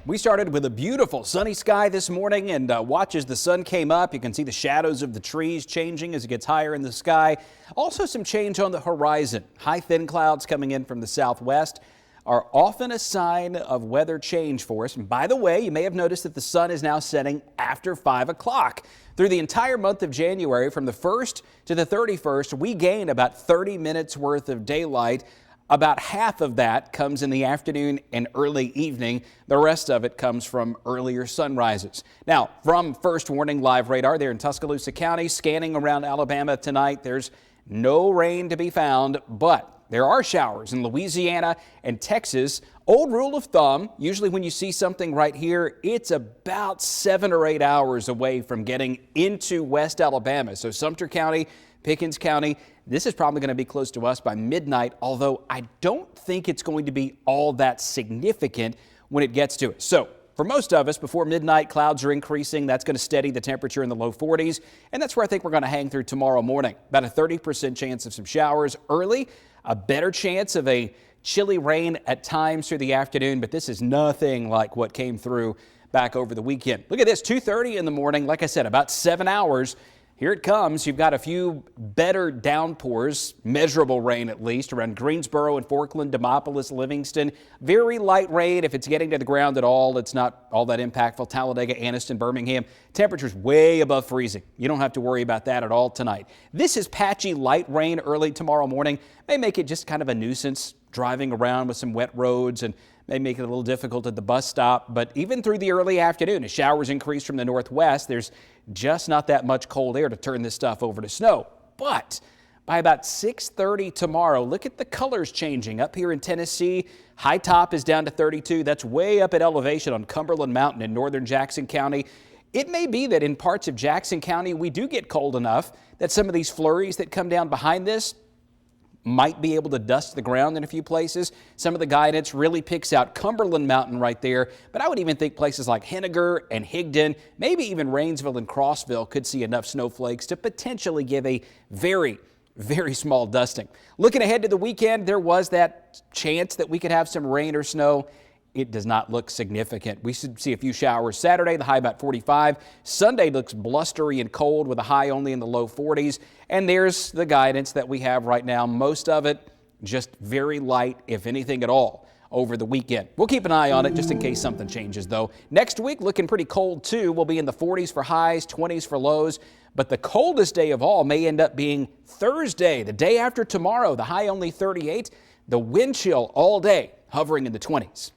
We started with a beautiful sunny sky this morning, and watch as the sun came up. You can see the shadows of the trees changing as it gets higher in the sky. Also some change on the horizon. High thin clouds coming in from the southwest are often a sign of weather change for us. And by the way, you may have noticed that the sun is now setting after 5 o'clock. Through the entire month of January, from the 1st to the 31st, we gain about 30 minutes worth of daylight. About half of that comes in the afternoon and early evening. The rest of it comes from earlier sunrises. Now, from First Warning Live Radar there in Tuscaloosa County, scanning around Alabama tonight, there's no rain to be found, but there are showers in Louisiana and Texas. Old rule of thumb, usually when you see something right here, it's about 7 or 8 hours away from getting into West Alabama. So Sumter County, Pickens County, this is probably going to be close to us by midnight, although I don't think it's going to be all that significant when it gets to it. So for most of us, before midnight, clouds are increasing. That's going to steady the temperature in the low 40s, and that's where I think we're going to hang through tomorrow morning. About a 30% chance of some showers early, a better chance of a chilly rain at times through the afternoon, but this is nothing like what came through back over the weekend. Look at this, 2:30 in the morning. Like I said, about 7 hours. Here it comes. You've got a few better downpours, measurable rain at least, around Greensboro and Forkland, Demopolis, Livingston. Very light rain. If it's getting to the ground at all, it's not all that impactful. Talladega, Anniston, Birmingham. Temperatures way above freezing. You don't have to worry about that at all tonight. This is patchy light rain early tomorrow morning. May make it just kind of a nuisance driving around with some wet roads and may make it a little difficult at the bus stop. But even through the early afternoon, as showers increase from the northwest, there's just not that much cold air to turn this stuff over to snow. But by about 6:30 tomorrow, look at the colors changing. Up here in Tennessee, high top is down to 32. That's way up at elevation on Cumberland Mountain in northern Jackson County. It may be that in parts of Jackson County, we do get cold enough that some of these flurries that come down behind this might be able to dust the ground in a few places. Some of the guidance really picks out Cumberland Mountain right there, but I would even think places like Henniger and Higdon, maybe even Rainsville and Crossville could see enough snowflakes to potentially give a very small dusting. Looking ahead to the weekend, there was that chance that we could have some rain or snow. It does not look significant. We should see a few showers Saturday, the high about 45. Sunday looks blustery and cold with a high only in the low 40s. And there's the guidance that we have right now. Most of it just very light, if anything at all, over the weekend. We'll keep an eye on it just in case something changes, though. Next week, looking pretty cold, too. We'll be in the 40s for highs, 20s for lows. But the coldest day of all may end up being Thursday, the day after tomorrow. The high only 38. The wind chill all day, hovering in the 20s.